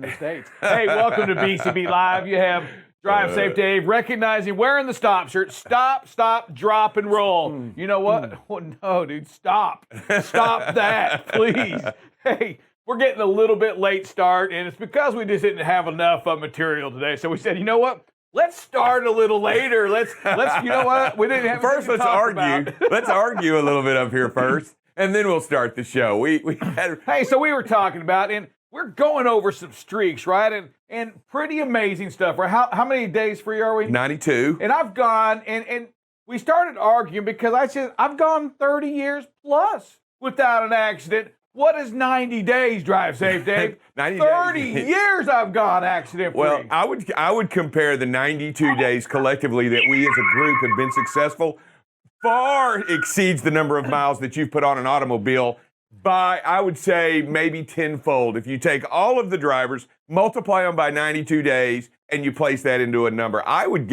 in the States. Hey, welcome to BCB Live. You have Drive Safe Dave recognizing wearing the stop shirt. Stop, drop, and roll. You know what? Oh, no, dude, stop. Stop that, please. Hey, we're getting a little bit late start, and it's because we just didn't have enough material today. So we said, you know what? Let's start a little later. Let's. You know what? We didn't have first. Let's argue. Let's argue a little bit up here first, and then we'll start the show. We had. Hey, so we were talking about, and we're going over some streaks, right? And pretty amazing stuff, right? How many days free are we? 92. And I've gone, and we started arguing because I said I've gone 30 years plus without an accident. What is 90 days, Drive Safe, Dave? 30 years I've gone accident-free. Well, I would compare the 92 days collectively that we as a group have been successful far exceeds the number of miles that you've put on an automobile by, I would say, maybe tenfold. If you take all of the drivers, multiply them by 92 days, and you place that into a number, I would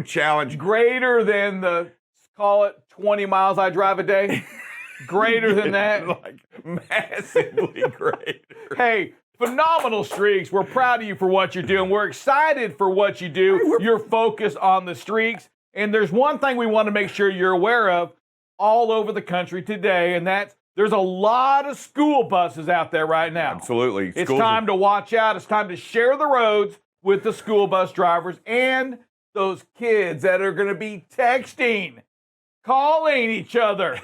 challenge. Greater than the, call it 20 miles I drive a day? Greater than that? Like massively greater. Hey, phenomenal streaks. We're proud of you for what you're doing. We're excited for what you do. You're focused on the streaks. And there's one thing we want to make sure you're aware of all over the country today, and that's there's a lot of school buses out there right now. Absolutely. It's time to watch out. It's time to share the roads with the school bus drivers and those kids that are going to be texting, calling each other.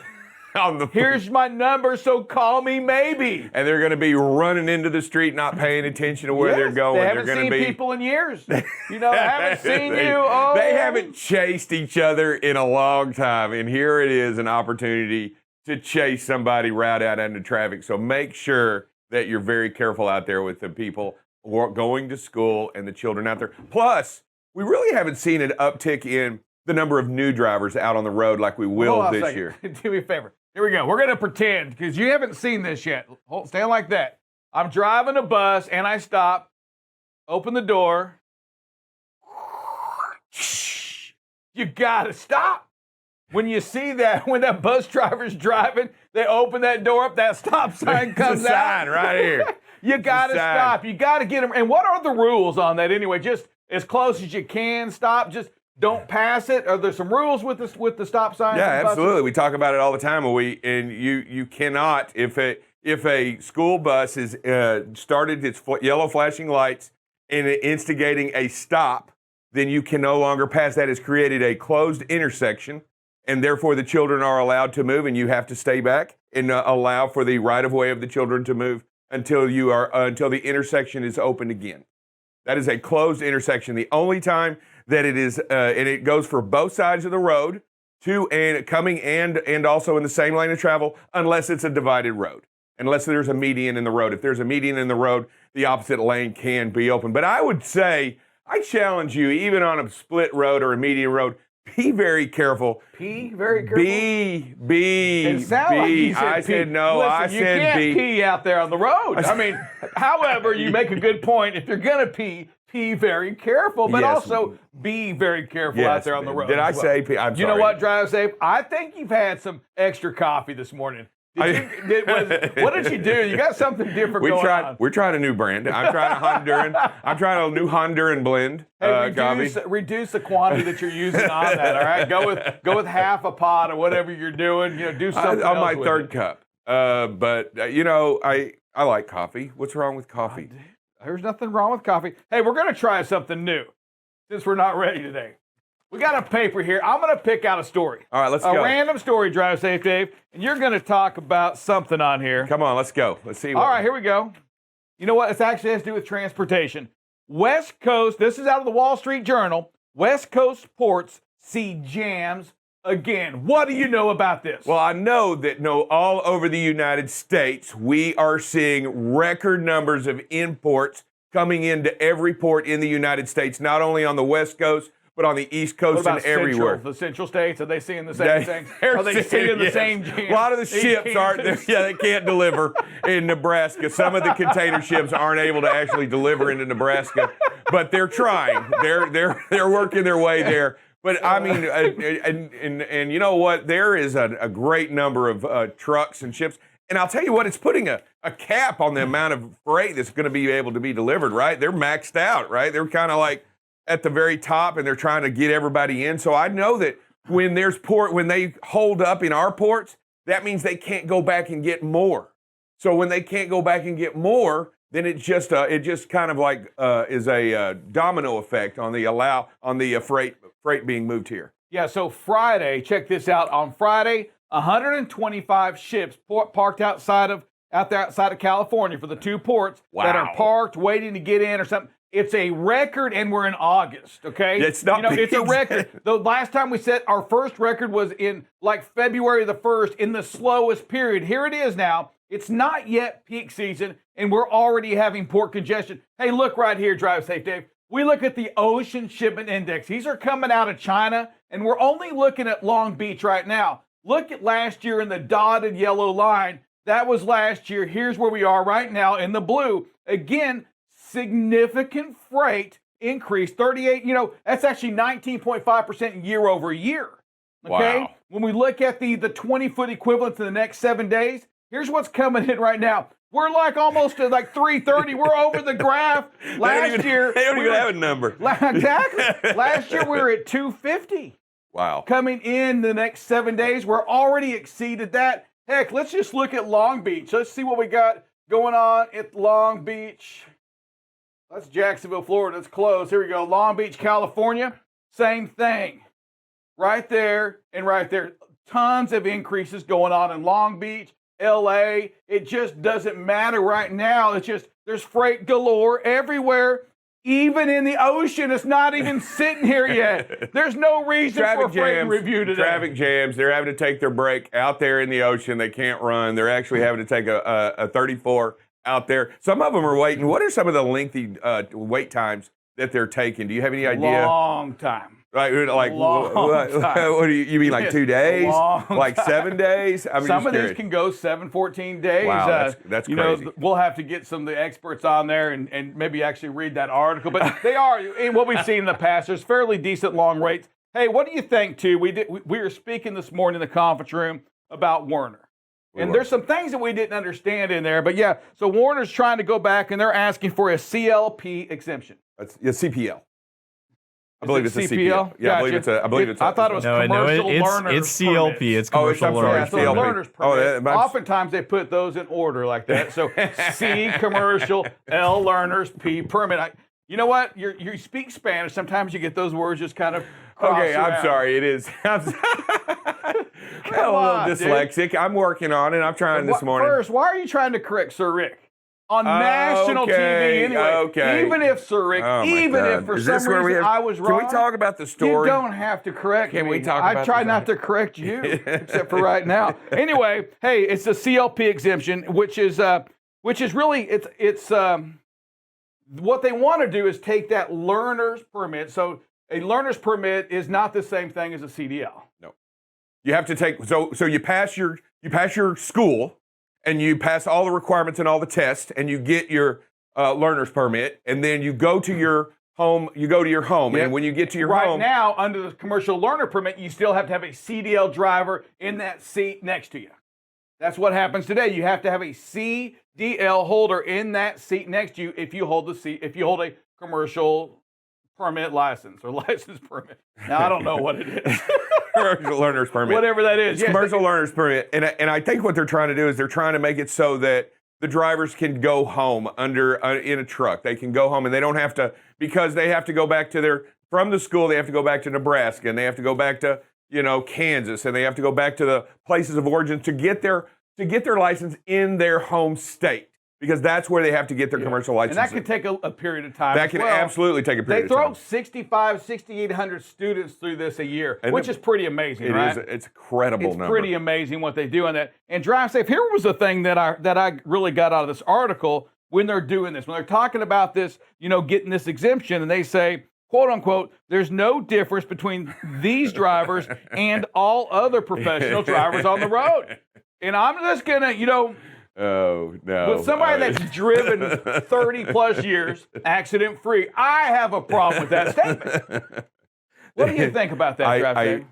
Here's my number, so call me maybe. And they're going to be running into the street, not paying attention to where they're going. They haven't seen people in years. You know, they haven't seen you. Oh. They haven't chased each other in a long time. And here it is, an opportunity to chase somebody right out into traffic. So make sure that you're very careful out there with the people going to school and the children out there. Plus, we really haven't seen an uptick in the number of new drivers out on the road like we will this year. Do me a favor. Here we go. We're going to pretend, because you haven't seen this yet. Stand like that. I'm driving a bus, and I stop, open the door. You got to stop. When you see that, when that bus driver's driving, they open that door up, that stop sign comes out. Sign right here. You got to stop. You got to get them. And what are the rules on that anyway? Just as close as you can, stop. Just don't pass it. Are there some rules with the stop sign? Yeah, absolutely. We talk about it all the time. And you cannot, if a school bus has started its yellow flashing lights and instigating a stop, then you can no longer pass. That has created a closed intersection, and therefore the children are allowed to move, and you have to stay back and allow for the right of way of the children to move until the intersection is opened again. That is a closed intersection. The only time that it is, and it goes for both sides of the road, coming and also in the same lane of travel, unless it's a divided road, unless there's a median in the road. If there's a median in the road, the opposite lane can be open. But I would say, I challenge you, even on a split road or a median road, be very careful. Be very careful? It sounded like you said I pee. said no. Listen, I said you can't pee out there on the road. I mean, however, you make a good point. If you're going to pee very careful, but also be very careful out there on the road. Did I say pee? I'm sorry. You know what, Drive Safe? I think you've had some extra coffee this morning. What did you do? You got something different going on. We're trying a new brand. I'm trying a Honduran. I'm trying a new Honduran blend. Hey, reduce the quantity that you're using on that. All right, go with half a pot or whatever you're doing. You know, do something on else my with third it. cup. But you know, I like coffee. What's wrong with coffee? There's nothing wrong with coffee. Hey, we're going to try something new since we're not ready today. We got a paper here. I'm going to pick out a story. All right, let's go. A random story, Drive Safe Dave, and you're going to talk about something on here. Come on, let's go. Let's see. All right, here we go. You know what? It actually has to do with transportation. West Coast, this is out of the Wall Street Journal, West Coast ports see jams again. What do you know about this? Well, I know that all over the United States, we are seeing record numbers of imports coming into every port in the United States, not only on the West Coast, but on the East Coast and everywhere. The Central States, are they seeing the same thing? Are they seeing the same jams? A lot of the ships aren't there. Yeah, they can't deliver in Nebraska. Some of the container ships aren't able to actually deliver into Nebraska, but they're trying. They're working their way there. But I mean, and you know what? There is a great number of trucks and ships And I'll tell you what, it's putting a cap on the amount of freight that's going to be able to be delivered, right? They're maxed out, right? They're kind of like at the very top, and they're trying to get everybody in. So I know that when they hold up in our ports, that means they can't go back and get more. So when they can't go back and get more, then it just kind of like is a domino effect on the freight being moved here. Yeah. So Friday, check this out. On Friday, 125 ships parked outside of California for the 2 ports that are parked waiting to get in or something. It's a record, and we're in August. Okay, it's not. It's a record. The last time we set our first record was in like February the 1st, in the slowest period. Here it is now. It's not yet peak season, and we're already having port congestion. Hey, look right here, Drive Safe Dave. We look at the ocean shipment index. These are coming out of China, and we're only looking at Long Beach right now. Look at last year in the dotted yellow line. That was last year. Here's where we are right now in the blue. Again, significant freight increase, 38, that's actually 19.5% year over year. Okay? Wow. When we look at the 20-foot equivalent in the next 7 days, here's what's coming in right now. We're like almost at like 330. We're over the graph. Last year, they don't even have a number. Exactly. Last year, we were at 250. Wow. Coming in the next 7 days, we're already exceeded that. Heck, let's just look at Long Beach. Let's see what we got going on at Long Beach. That's Jacksonville, Florida. It's close. Here we go. Long Beach, California. Same thing. Right there and right there. Tons of increases going on in Long Beach, LA. It just doesn't matter right now. It's just there's freight galore everywhere. Even in the ocean, it's not even sitting here yet. There's no reason for freight review today. Traffic jams. They're having to take their break out there in the ocean. They can't run. They're actually having to take a 34 out there. Some of them are waiting. What are some of the lengthy wait times that they're taking? Do you have any idea? Long time. Like long time. What do you mean, like 2 days? Like 7 days? Some of these can go 7, 14 days. Wow, that's crazy. We'll have to get some of the experts on there and maybe actually read that article. But they are, in what we've seen in the past, there's fairly decent long rates. Hey, what do you think, too? We were speaking this morning in the conference room about Werner. And there's some things that we didn't understand in there. But yeah, so Werner's trying to go back, and they're asking for a CLP exemption. That's CPL. I believe it's a CPL? CPL. Yeah, Gotcha. I believe it's. I thought it was commercial learners. It's CLP. Permits. It's commercial learners. Yeah, so learners permit. Oh, oftentimes they put those in order like that. So C commercial, L learners, P permit. You know what? You speak Spanish. Sometimes you get those words just kind of. Okay, I'm sorry. It is. I'm a little dyslexic. Dude. I'm working on it. I'm trying this morning. First, why are you trying to correct Sir Rick? On national TV anyway. Okay. Even if, Sir Rick, if for some reason I was wrong. Can we talk about the story? You don't have to correct me. Can we talk about I try not to correct you, except for right now. Anyway, hey, it's the CLP exemption, which is really, it's what they want to do is take that learner's permit. So a learner's permit is not the same thing as a CDL. No. You have to take, so you pass your school, and you pass all the requirements and all the tests, and you get your learner's permit, and then you go to your home. Yep. And when you get to your home, right now under the commercial learner permit, you still have to have a CDL driver in that seat next to you. That's what happens today. You have to have a CDL holder in that seat next to you if you hold a commercial permit license or license permit. Now I don't know what it is. Commercial learner's permit. Whatever that is. Yes, commercial learner's permit. And I think what they're trying to do is they're trying to make it so that the drivers can go home in a truck. They can go home and they don't have to, because they have to go back to from the school, they have to go back to Nebraska, and they have to go back to, Kansas, and they have to go back to the places of origin to get their license in their home state. Because that's where they have to get their commercial license. And that can take a period of time. That can absolutely take a period of time. They throw 6,800 students through this a year, which is pretty amazing, right? It's a credible number. It's pretty amazing what they do on that. And Drive Safe, here was the thing that I really got out of this article when they're doing this. When they're talking about this, getting this exemption, and they say, quote unquote, there's no difference between these drivers and all other professional drivers on the road. And I'm just going to, oh, no. With somebody that's driven 30 plus years, accident free, I have a problem with that statement. What do you think about that,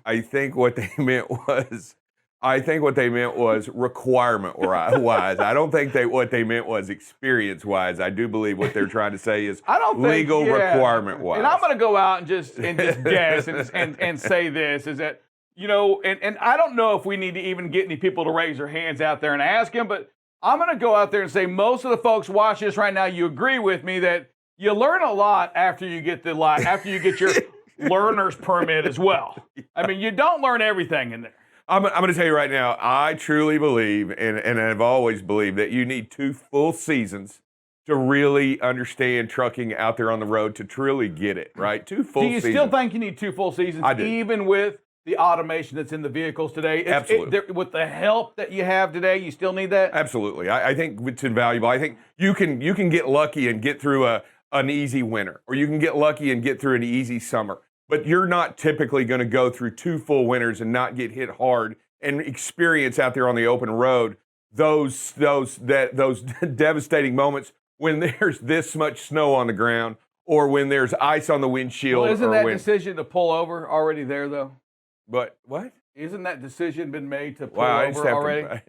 I think what they meant was I think what they meant was requirement-wise. I don't think what they meant was experience-wise. I do believe what they're trying to say is legal requirement-wise. And I'm going to go out and just guess and say this, is that, and I don't know if we need to even get any people to raise their hands out there and ask him, but I'm going to go out there and say most of the folks watching this right now, you agree with me that you learn a lot after you get your learner's permit as well. I mean, you don't learn everything in there. I'm going to tell you right now, I truly believe, and I've always believed, that you need 2 full seasons to really understand trucking out there on the road, to truly get it, right? 2 full seasons. Do you still think you need 2 full seasons, I do. Even with the automation that's in the vehicles today? Absolutely. With the help that you have today, you still need that? Absolutely. I think it's invaluable. I think you can get lucky and get through an easy winter, or you can get lucky and get through an easy summer. But you're not typically going to go through 2 full winters and not get hit hard and experience out there on the open road those devastating moments when there's this much snow on the ground, or when there's ice on the windshield. Well, isn't that decision to pull over already there, though? But what? Isn't that decision been made to pull over already?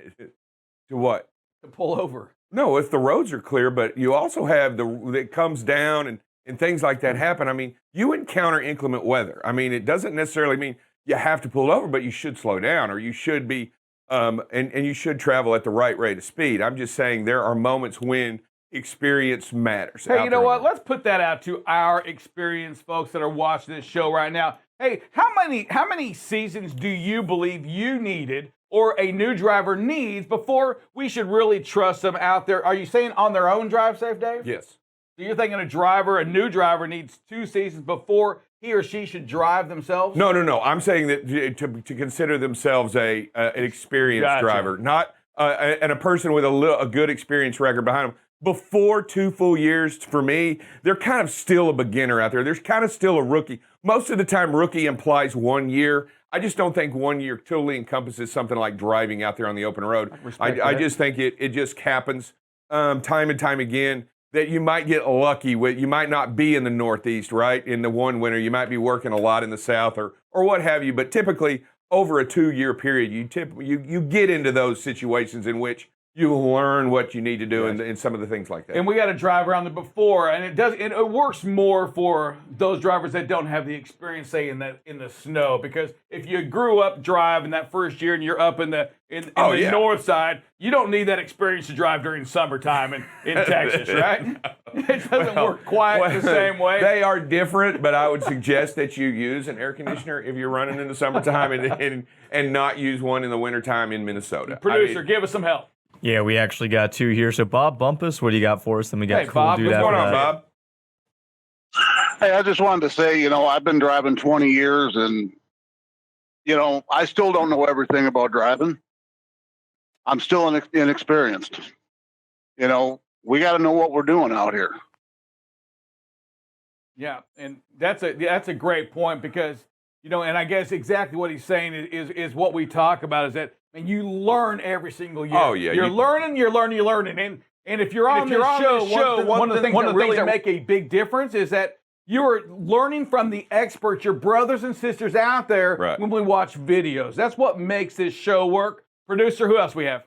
To what? To pull over. No, if the roads are clear, but you also have it comes down and things like that happen. I mean, you encounter inclement weather. I mean, it doesn't necessarily mean you have to pull over, but you should slow down, or you should be, and you should travel at the right rate of speed. I'm just saying there are moments when experience matters. Hey, you know what? Let's put that out to our experienced folks that are watching this show right now. Hey, how many seasons do you believe you needed, or a new driver needs, before we should really trust them out there? Are you saying on their own drive safe, Dave? Yes. So you're thinking a new driver needs 2 seasons before he or she should drive themselves? No. I'm saying that to consider themselves an experienced driver, not and a person with a good experience record behind them. Before 2 full years, for me, they're kind of still a beginner out there. There's kind of still a rookie. Most of the time, rookie implies 1 year. I just don't think 1 year totally encompasses something like driving out there on the open road. I just think it just happens time and time again that you might get lucky with. You might not be in the Northeast, right? In the one winter, you might be working a lot in the South or what have you. But typically, over a 2-year period, you get into those situations in which you learn what you need to do and some of the things like that. And we got to drive around there before, and it works more for those drivers that don't have the experience, say in the snow, because if you grew up driving that first year and you're up in the north side, you don't need that experience to drive during summertime in Texas, right? It doesn't work quite the same way. They are different, but I would suggest that you use an air conditioner if you're running in the summertime and not use one in the wintertime in Minnesota. Producer, give us some help. Yeah, we actually got 2 here. So, Bob Bumpus, what do you got for us? Then we got Cool Bob, Dude. What's going on, Bob? Hey, I just wanted to say, I've been driving 20 years and, I still don't know everything about driving. I'm still inexperienced. We got to know what we're doing out here. Yeah, and that's a great point, because, and I guess exactly what he's saying is what we talk about, is that, and you learn every single year. Oh, yeah. You're learning. And if you're on this show, one of the things that really make a big difference is that you're learning from the experts, your brothers and sisters out there, when we watch videos. That's what makes this show work. Producer, who else we have?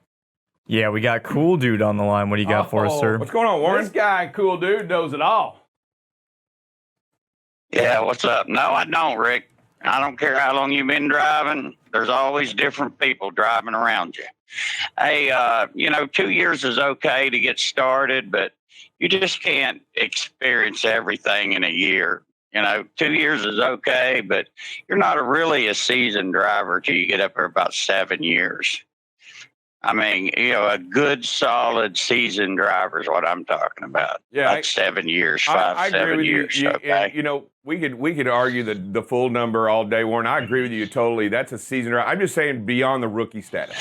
Yeah, we got Cool Dude on the line. What do you got for us, sir? What's going on, Warren? This guy, Cool Dude, knows it all. Yeah, what's up? No, I don't, Rick. I don't care how long you've been driving. There's always different people driving around you. Hey, 2 years is okay to get started, but you just can't experience everything in a year. 2 years is okay, but you're not really a seasoned driver till you get up there about 7 years. I mean, a good, solid, seasoned driver is what I'm talking about. Yeah, 7 years, I 7 years. Okay. We could argue the full number all day, Warren. I agree with you totally. That's a seasoned driver. I'm just saying beyond the rookie status.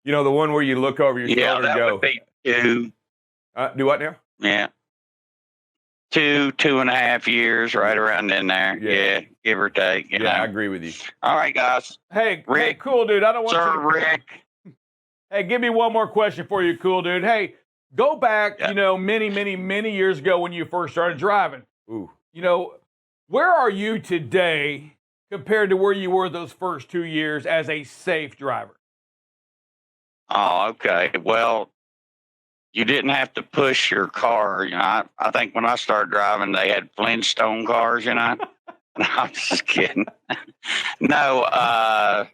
The one where you look over your shoulder and go. Would be 2. Do what now? Yeah. 2.5 years, right around in there. Yeah, give or take. You know. I agree with you. All right, guys. Hey, Rick. Cool Dude, I don't want Sir, you to... Rick. Hey, give me one more question for you, Cool Dude. Hey, go back, many, many, many years ago when you first started driving. Ooh. Where are you today compared to where you were those first 2 years as a safe driver? Oh, okay. Well, you didn't have to push your car. I think when I started driving, they had Flintstone cars. No, I'm just kidding. No, a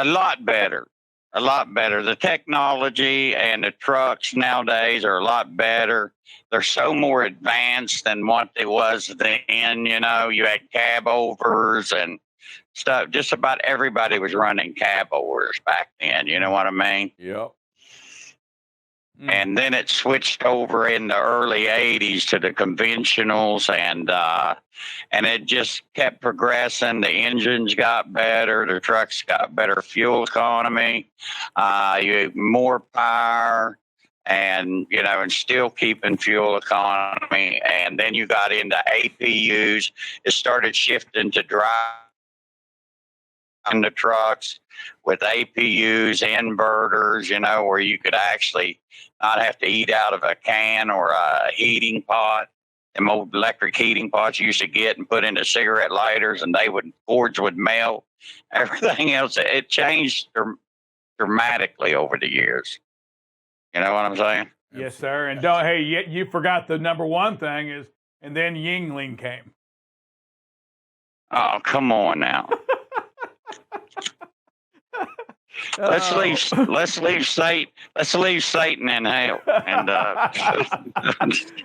lot better. A lot better. The technology and the trucks nowadays are a lot better. They're so more advanced than what it was then. You had cab overs and stuff. Just about everybody was running cab overs back then. You know what I mean? Yep. And then it switched over in the early 80s to the conventionals, and it just kept progressing. The engines got better. The trucks got better fuel economy, more power, and still keeping fuel economy. And then you got into APUs. It started shifting to drive in the trucks with APUs, inverters, where you could actually not have to eat out of a can or a heating pot. Them old electric heating pots you used to get and put into cigarette lighters, and cords would melt. Everything else, it changed dramatically over the years. You know what I'm saying? Yes, sir. And you forgot the number one thing is, and then Yingling came. Oh, come on now. Let's leave Satan in hell. And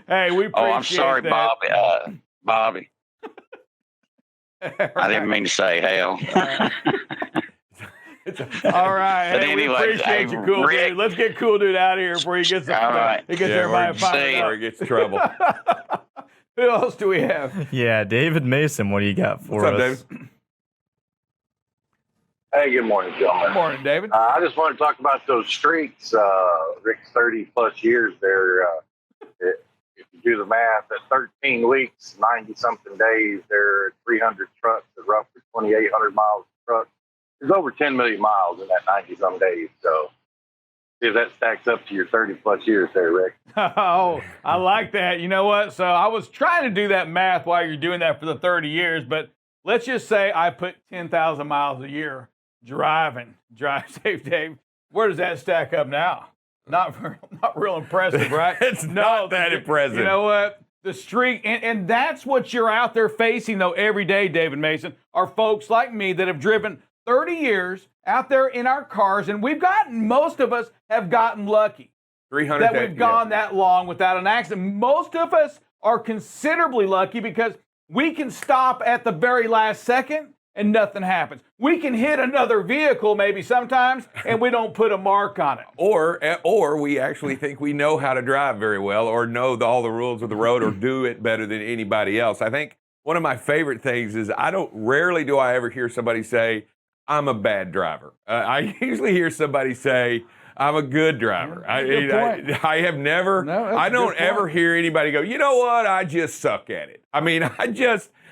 hey, we appreciate I'm sorry, that. Bobby. Right. I didn't mean to say hell. All right. But Hey, anyway, we appreciate you, cool Rick, dude. Let's get cool dude out of here before he gets everybody fired Or up. he gets trouble. Who else do we have? Yeah, David Mason, what do you got for What's up, us? David? Hey, good morning, gentlemen. Good morning, David. I just want to talk about those streaks. Rick's 30 plus years there. If you do the math, at 13 weeks, 90 something days, there are 300 trucks at roughly 2,800 miles of truck. There's over 10 million miles in that 90 some days. So see if that stacks up to your 30 plus years there, Rick. Oh, I like that. You know what? So I was trying to do that math while you're doing that for the 30 years, but let's just say I put 10,000 miles a year driving. Drive safe, Dave. Where does that stack up now? Not real impressive, right? It's not that impressive. You know what? The streak, and that's what you're out there facing, though, every day, David Mason, are folks like me that have driven 30 years out there in our cars, and most of us have gotten lucky 300 that we've gone that long without an accident. Most of us are considerably lucky because we can stop at the very last second and nothing happens. We can hit another vehicle maybe sometimes and we don't put a mark on it. Or we actually think we know how to drive very well or know all the rules of the road or do it better than anybody else. I think one of my favorite things is rarely do I ever hear somebody say, I'm a bad driver. I usually hear somebody say, I'm a good driver. I have never, I don't ever hear anybody go, you know what, I just suck at it. I mean,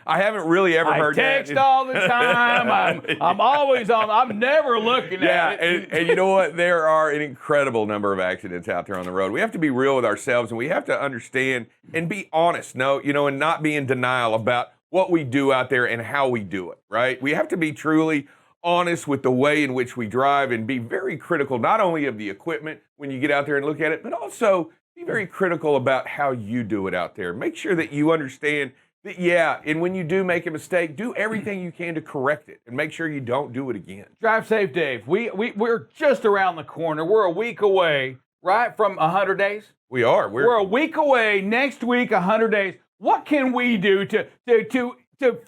I haven't really ever heard that. I text all the time. I'm always on. I'm never looking at it. And you know what? There are an incredible number of accidents out there on the road. We have to be real with ourselves, and we have to understand and be honest. And not be in denial about what we do out there and how we do it. Right? We have to be truly honest with the way in which we drive and be very critical, not only of the equipment when you get out there and look at it, but also be very critical about how you do it out there. Make sure that you understand. And when you do make a mistake, do everything you can to correct it and make sure you don't do it again. Drive safe, Dave. We're just around the corner. We're a week away, right, from 100 days? We are. We're a week away. Next week, 100 days. What can we do to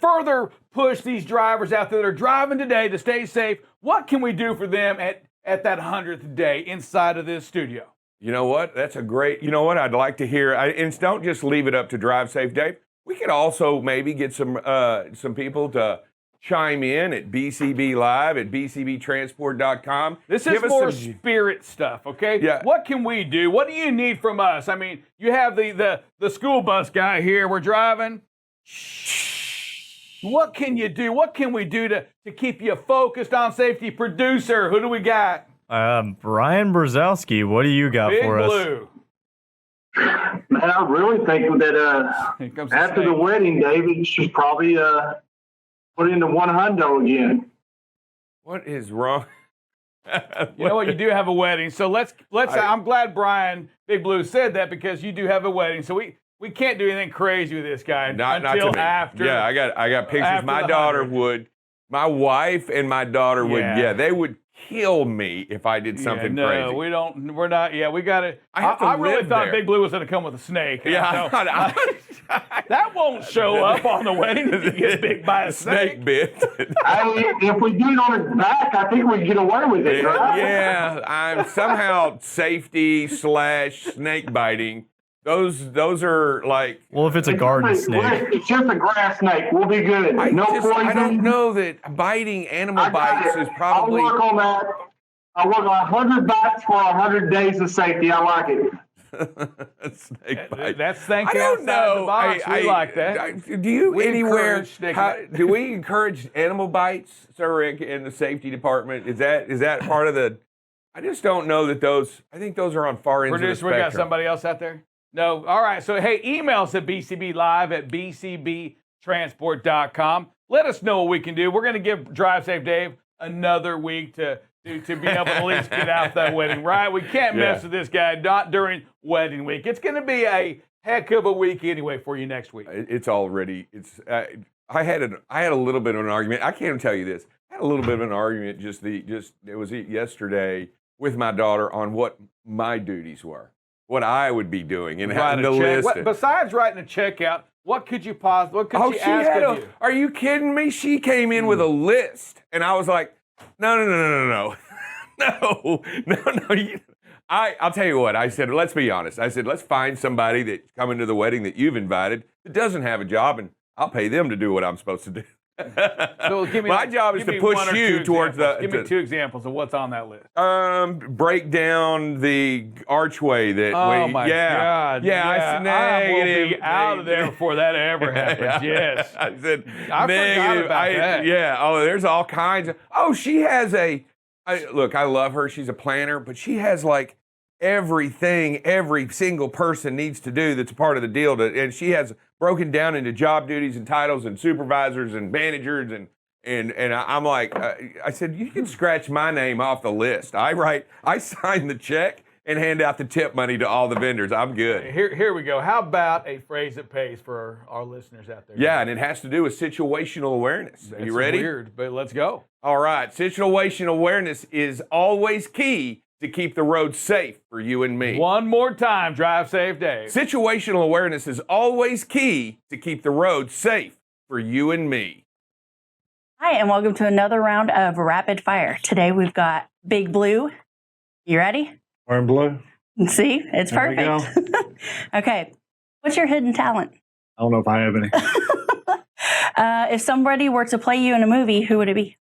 further push these drivers out there that are driving today to stay safe? What can we do for them at that 100th day inside of this studio? You know what? That's a great, I'd like to hear. And don't just leave it up to Drive Safe, Dave. We could also maybe get some people to chime in at BCB Live at bcbtransport.com. This is more spirit stuff, okay? Yeah. What can we do? What do you need from us? I mean, you have the school bus guy here. We're driving. What can you do? What can we do to keep you focused on safety? Producer, who do we got? Brian Brzezowski, what do you got Big for Blue. us? Man, I really think that after the wedding, David should probably put in the 100 again. What is wrong? You know what? You do have a wedding, so I'm glad Brian Big Blue said that because you do have a wedding. So we can't do anything crazy with this guy until to me. after. Yeah, I got pictures. My daughter 100. would. My wife and my daughter would. Yeah, they would kill me if I did something crazy. No, we don't. We're not. Yeah, we got to. I really live thought there. Big Blue was going to come with a snake. Yeah, That won't show up on the wedding if you get bit by a snake. bit. If we do it on his back, I think we get away with it, right? Yeah, I'm somehow safety / snake biting. Those are like. Well, if it's a garden snake. It's just a grass snake. We'll be good. No poison. I don't know that biting animal bites is probably. I'll work on that. I work on 100 bites for 100 days of safety. I like it. Snake bite. That's thinking I don't outside know. the box. We like that. Do you We anywhere? encourage snake Do we encourage animal bites, Sir Rick, in the safety department? Is that part of the? I just don't know that those. I think those are on far ends of the Producer, spectrum. we got somebody else out there? No. All right. So, hey, email us at bcblive@bcbtransport.com. Let us know what we can do. We're going to give Drive Safe Dave another week to be able to at least get out that wedding, right? We can't mess with this guy, not during wedding week. It's going to be a heck of a week anyway for you next week. It's already. I had a little bit of an argument. I can't even tell you this. I had a little bit of an argument it was yesterday with my daughter on what my duties were. What I would be doing and having to list it. Besides writing a check out, what could you possibly? What could she ask of you? Are you kidding me? She came in with a list, and I was like, no. I'll tell you what. I said, let's be honest. I said, let's find somebody that's coming to the wedding that you've invited that doesn't have a job, and I'll pay them to do what I'm supposed to do. So my job is to push you towards the. Give me 2 examples of what's on that list. Break down the archway that. Oh my Yeah, God! Yeah, I said I will negative. be out of there before that ever happens. Yes, I said I negative. forgot about that. Yeah. Oh, there's all kinds of. Oh, she has look, I love her. She's a planner, but she has like everything every single person needs to do that's a part of the deal. And she has broken down into job duties and titles and supervisors and managers and I'm like, I said, you can scratch my name off the list. I sign the check and hand out the tip money to all the vendors. I'm good. Here we go. How about a phrase that pays for our listeners out there? Yeah, and it has to do with situational awareness. Are you ready? Weird, but let's go. All right. Situational awareness is always key to keep the road safe for you and me. One more time, Drive Safe Dave. Situational awareness is always key to keep the road safe for you and me. Hi, and welcome to another round of Rapid Fire. Today we've got Big Blue. You ready? Wearing blue. See, it's There we perfect. Okay, what's your hidden talent? I don't know if I have any. If somebody were to play you in a movie, who would it be?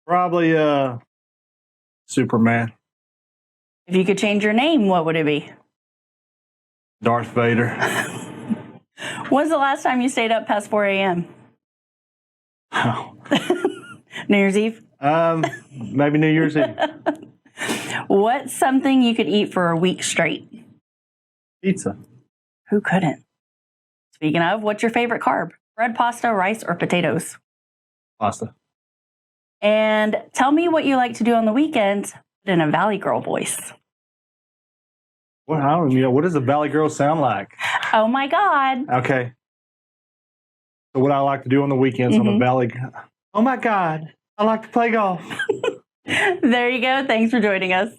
Probably Superman. If you could change your name, what would it be? Darth Vader. When's the last time you stayed up past 4 a.m.? Oh. New Year's Eve? Maybe New Year's Eve. What's something you could eat for a week straight? Pizza. Who couldn't? Speaking of, what's your favorite carb? Bread, pasta, rice, or potatoes? Pasta. And tell me what you like to do on the weekends in a Valley Girl voice. What? I don't even know. What does a Valley Girl sound like? Oh my God. Okay. So what I like to do on the weekends on the Valley. Oh my God. I like to play golf. There you go. Thanks for joining us.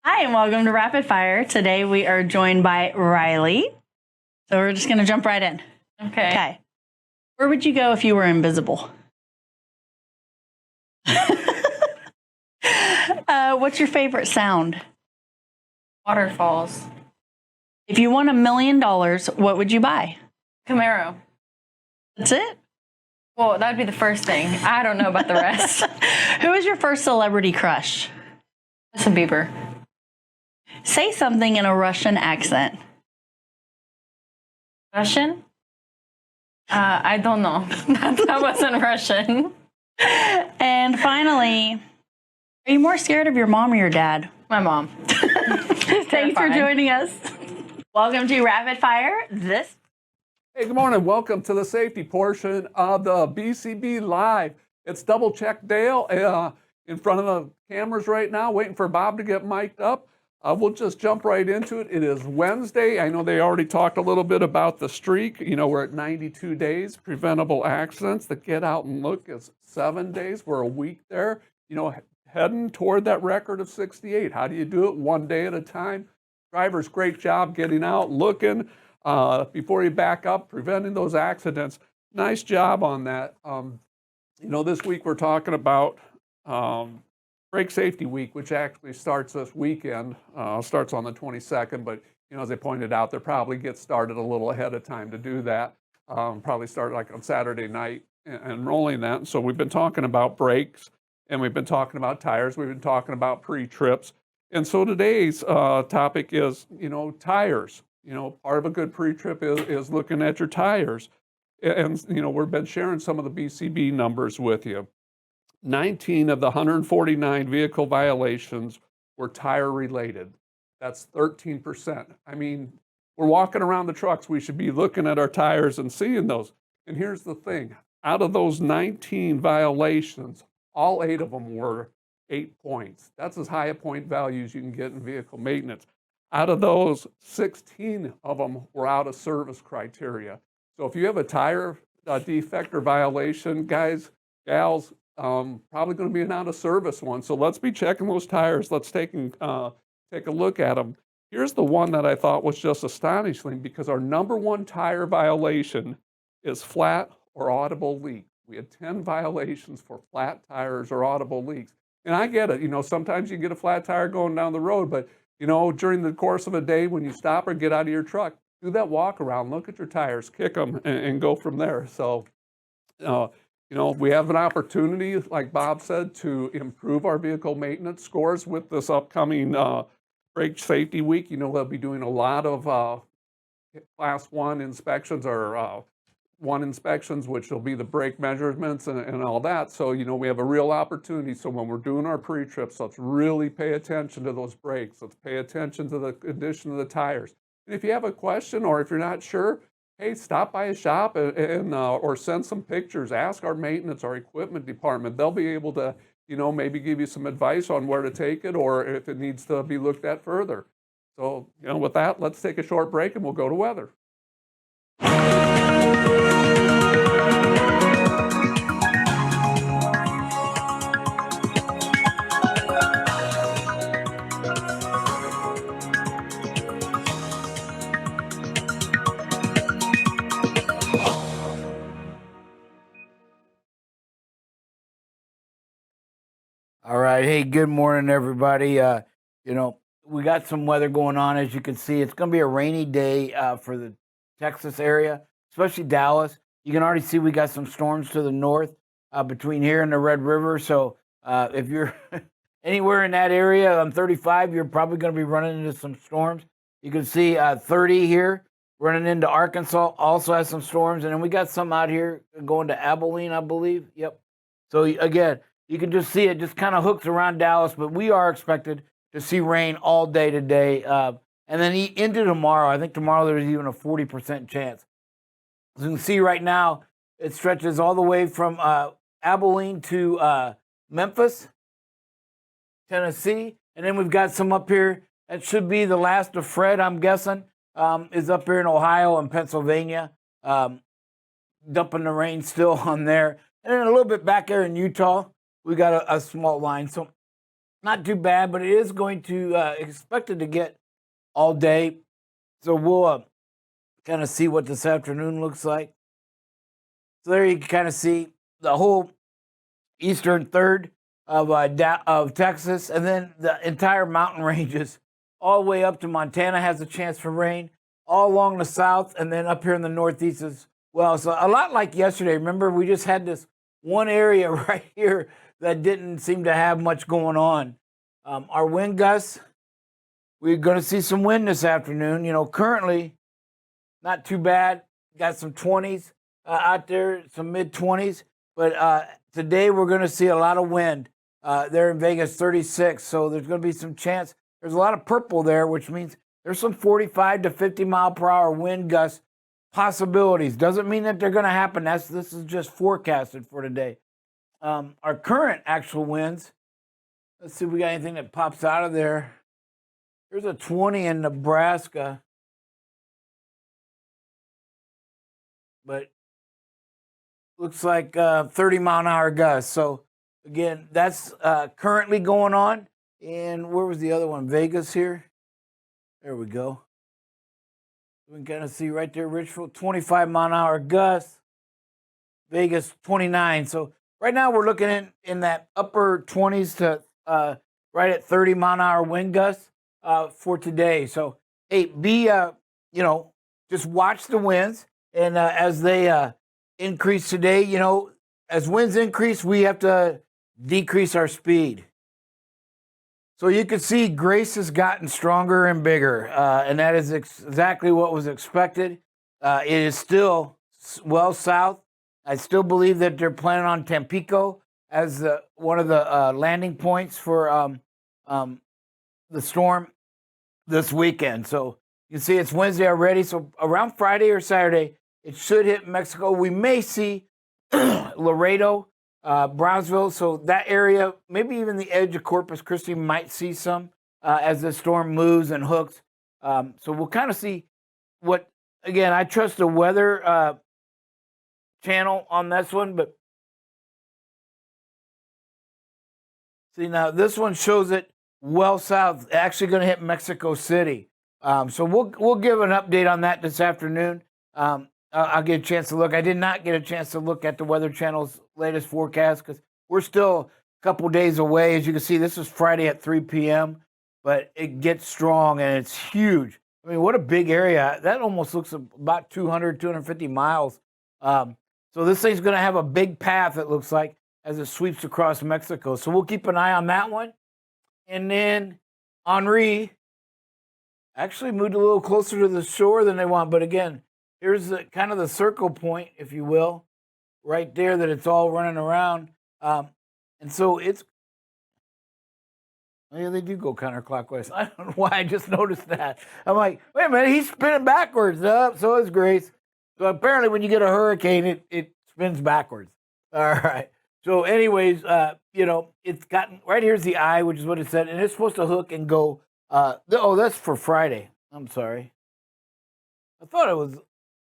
Hi, and welcome to Rapid Fire. Today we are joined by Riley. So we're just going to jump right in. Okay. Where would you go if you were invisible? What's your favorite sound? Waterfalls. If you won $1 million, what would you buy? Camaro. That's it? Well, that would be the first thing. I don't know about the rest. Who is your first celebrity crush? Justin Bieber. Say something in a Russian accent. Russian? I don't know. That wasn't Russian. And finally, are you more scared of your mom or your dad? My mom. Thanks for joining us. Welcome to Rapid Fire. Hey, good morning. Welcome to the safety portion of the BCB Live. It's Double Check Dale. in front of the cameras right now, waiting for Bob to get mic'd up. We'll just jump right into it. It is Wednesday. I know they already talked a little bit about the streak. You know, we're at 92 days, preventable accidents. The get out and look is 7 days. We're a week there, you know, heading toward that record of 68. How do you do it? 1 day at a time. Drivers, great job getting out, looking before you back up, preventing those accidents. Nice job on that. You know, this week we're talking about Brake Safety Week, which actually starts this weekend, starts on the 22nd, but you know, as I pointed out, they'll probably get started a little ahead of time to do that. Probably start like on Saturday night and rolling that. And so we've been talking about brakes, and we've been talking about tires, we've been talking about pre-trips. And so today's topic is, you know, tires. You know, part of a good pre-trip is looking at your tires. And you know, we've been sharing some of the BCB numbers with you. 19 of the 149 vehicle violations were tire related. That's 13%. I mean, we're walking around the trucks, we should be looking at our tires and seeing those. And here's the thing, out of those 19 violations, all 8 of them were 8 points. That's as high a point value as you can get in vehicle maintenance. Out of those, 16 of them were out of service criteria. So if you have a tire defect or violation, guys, gals, probably going to be an out of service one. So let's be checking those tires. Let's take a look at them. Here's the one that I thought was just astonishing, because our number one tire violation is flat or audible leak. We had 10 violations for flat tires or audible leaks. And I get it, you know, sometimes you get a flat tire going down the road, but you know, during the course of a day when you stop or get out of your truck, do that walk around, look at your tires, kick them, and go from there. So, you know, we have an opportunity, like Bob said, to improve our vehicle maintenance scores with this upcoming Brake Safety Week. You know, they'll be doing a lot of Class 1 inspections or 1 inspections, which will be the brake measurements and all that. So, you know, we have a real opportunity. So when we're doing our pre-trips, let's really pay attention to those brakes. Let's pay attention to the condition of the tires. And if you have a question or if you're not sure, hey, stop by a shop and or send some pictures. Ask our maintenance, our equipment department. They'll be able to, you know, maybe give you some advice on where to take it or if it needs to be looked at further. So, you know, with that, let's take a short break and we'll go to weather. All right. Hey, good morning, everybody. You know, we got some weather going on. As you can see, it's going to be a rainy day for the Texas area, especially Dallas. You can already see we got some storms to the north between here and the Red River. So if you're anywhere in that area on 35, you're probably going to be running into some storms. You can see 30 here running into Arkansas, also has some storms. And then we got some out here going to Abilene, I believe. Yep. So again, you can just see it just kind of hooks around Dallas, but we are expected to see rain all day today. And then into tomorrow. I think tomorrow there's even a 40% chance. As you can see right now, it stretches all the way from Abilene to Memphis, Tennessee. And then we've got some up here. That should be the last of Fred, I'm guessing, is up here in Ohio and Pennsylvania, dumping the rain still on there. And then a little bit back there in Utah, we got a small line. So not too bad, but it is going to expected to get all day. So we'll kind of see what this afternoon looks like. So there you can kind of see the whole eastern third of Texas, and then the entire mountain ranges all the way up to Montana has a chance for rain, all along the south, and then up here in the northeast as well. So a lot like yesterday. Remember, we just had this one area right here that didn't seem to have much going on. Our wind gusts, we're going to see some wind this afternoon. You know, currently, not too bad. Got some 20s out there, some mid-20s. But today we're going to see a lot of wind. There in Vegas, 36. So there's going to be some chance. There's a lot of purple there, which means there's some 45 to 50 mile per hour wind gusts possibilities. Doesn't mean that they're going to happen. This is just forecasted for today. Our current actual winds Let's see if we got anything that pops out of there. There's a 20 in Nebraska. But looks like 30-mile-an-hour gusts. So, again, that's currently going on. And where was the other one? Vegas here. There we go. We can kind of see right there, Richfield, 25-mile-an-hour gusts. Vegas, 29. So right now we're looking in that upper 20s to right at 30-mile-an-hour wind gusts for today. So, hey, just watch the winds. And as they increase today, as winds increase, we have to decrease our speed. So you can see Grace has gotten stronger and bigger, and that is exactly what was expected. It is still well south. I still believe that they're planning on Tampico as one of the landing points for the storm this weekend. So you can see it's Wednesday already. So around Friday or Saturday, it should hit Mexico. We may see Laredo, Brownsville, so that area, maybe even the edge of Corpus Christi might see some as the storm moves and hooks. So we'll kind of see what, again, I trust the weather channel on this one, but see now this one shows it well south, actually going to hit Mexico City. So we'll give an update on that this afternoon. I'll get a chance to look. I did not get a chance to look at the Weather Channel's latest forecast because we're still a couple days away. As you can see, this is Friday at 3 p.m., but it gets strong and it's huge. I mean, what a big area. That almost looks about 200, 250 miles. So this thing's going to have a big path, it looks like, as it sweeps across Mexico. So we'll keep an eye on that one. And then Henri actually moved a little closer to the shore than they want. But again, here's kind of the circle point, if you will, right there that it's all running around. And so it's, yeah, they do go counterclockwise. I don't know why I just noticed that. I'm like, wait a minute, he's spinning backwards. So is Grace. So apparently when you get a hurricane, it spins backwards. All right. So anyways, it's gotten, right here's the eye, which is what it said, and it's supposed to hook and go. That's for Friday. I'm sorry. I thought it was a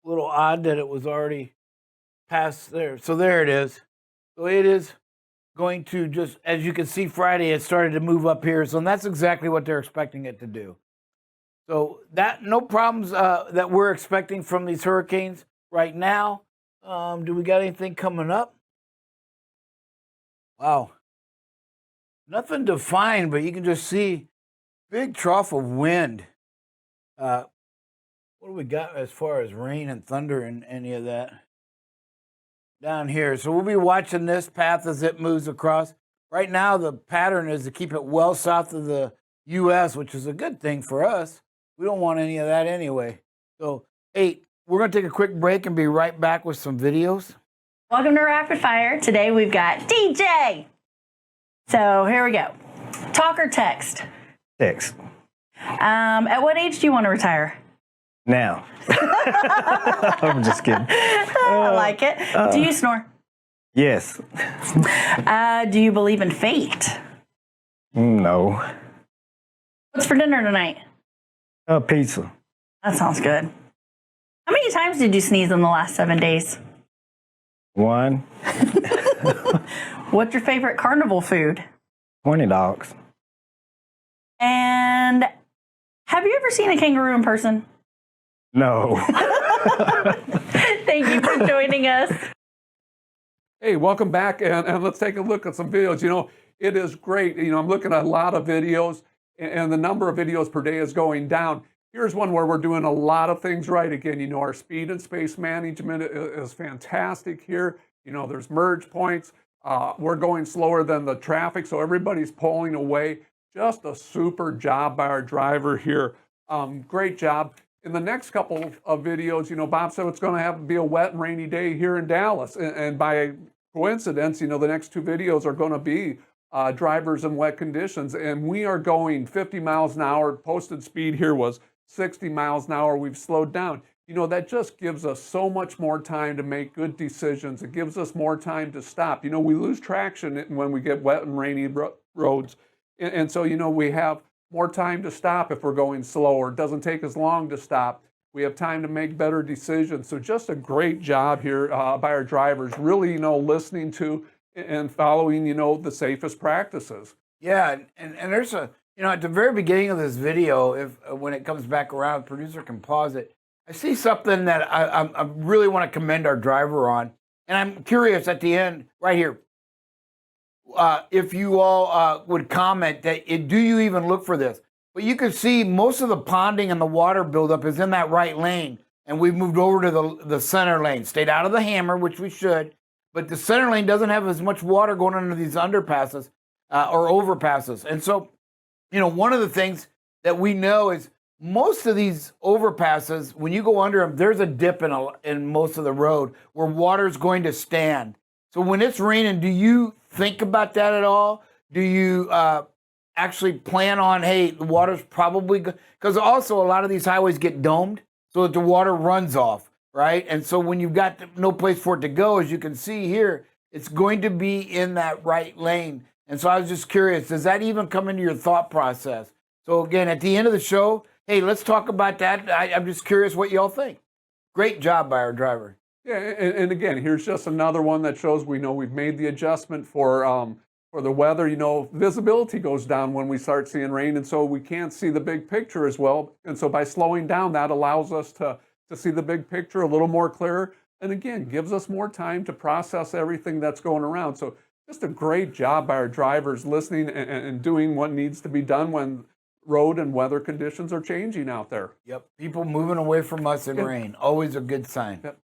little odd that it was already past there. So there it is. So it is going to just, as you can see, Friday, it started to move up here. So that's exactly what they're expecting it to do. So that, no problems that we're expecting from these hurricanes right now. Do we got anything coming up? Wow. Nothing defined, but you can just see big trough of wind. What do we got as far as rain and thunder and any of that down here? So we'll be watching this path as it moves across. Right now, the pattern is to keep it well south of the U.S., which is a good thing for us. We don't want any of that anyway. So, hey, we're going to take a quick break and be right back with some videos. Welcome to Rapid Fire. Today we've got DJ. So here we go. Talk or text? Text. At what age do you want to retire? Now. I'm just kidding. I like it. Do you snore? Yes. Do you believe in fate? No. What's for dinner tonight? Pizza. That sounds good. How many times did you sneeze in the last 7 days? 1. What's your favorite carnival food? 20 dogs. And have you ever seen a kangaroo in person? No. Thank you for joining us. Hey, welcome back, and let's take a look at some videos. It is great. I'm looking at a lot of videos, and the number of videos per day is going down. Here's one where we're doing a lot of things right. Again, our speed and space management is fantastic here. There's merge points. We're going slower than the traffic, so everybody's pulling away. Just a super job by our driver here. Great job. In the next couple of videos, Bob said it's going to have to be a wet and rainy day here in Dallas. And by coincidence, the next 2 videos are going to be drivers in wet conditions. And we are going 50 miles an hour. Posted speed here was 60 miles an hour. We've slowed down. That just gives us so much more time to make good decisions. It gives us more time to stop. We lose traction when we get wet and rainy roads. And so, we have more time to stop if we're going slower. It doesn't take as long to stop. We have time to make better decisions. So just a great job here by our drivers, really, listening to and following, the safest practices. Yeah, and there's a, at the very beginning of this video, if when it comes back around, producer can pause it. I see something that I really want to commend our driver on, and I'm curious at the end, right here, if you all would comment that, do you even look for this? But you can see most of the ponding and the water buildup is in that right lane, and we've moved over to the center lane. Stayed out of the hammer, which we should, but the center lane doesn't have as much water going under these underpasses or overpasses. And so, one of the things that we know is most of these overpasses, when you go under them, there's a dip in most of the road where water's going to stand. So when it's raining, do you think about that at all? Do you actually plan on, hey, the water's probably good? Because also a lot of these highways get domed so that the water runs off, right? And so when you've got no place for it to go, as you can see here, it's going to be in that right lane. And so I was just curious, does that even come into your thought process? So again, at the end of the show, hey, let's talk about that. I'm just curious what y'all think. Great job by our driver. Yeah, and again, here's just another one that shows we've made the adjustment for the weather. Visibility goes down when we start seeing rain, and so we can't see the big picture as well. And so by slowing down, that allows us to see the big picture a little more clear, and again, gives us more time to process everything that's going around. So just a great job by our drivers listening and doing what needs to be done when road and weather conditions are changing out there. Yep, people moving away from us in rain, always a good sign. Yep.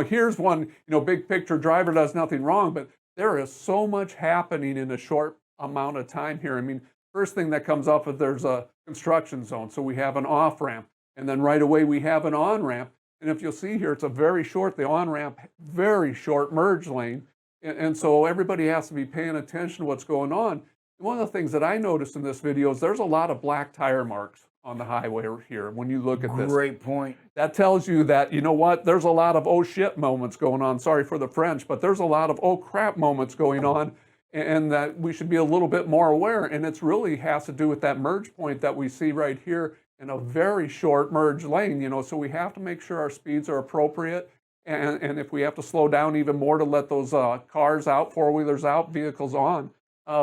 Here's one, big picture, driver does nothing wrong, but there is so much happening in a short amount of time here. I mean, first thing that comes up is there's a construction zone. So we have an off ramp, and then right away we have an on ramp. And if you'll see here, it's the on ramp, very short merge lane. And so everybody has to be paying attention to what's going on. One of the things that I noticed in this video is there's a lot of black tire marks on the highway here when you look at this. Great point. That tells you that, there's a lot of oh shit moments going on. Sorry for the French, but there's a lot of oh crap moments going on, and that we should be a little bit more aware. And it's really has to do with that merge point that we see right here in a very short merge lane, so we have to make sure our speeds are appropriate. And if we have to slow down even more to let those cars out, four-wheelers out, vehicles on,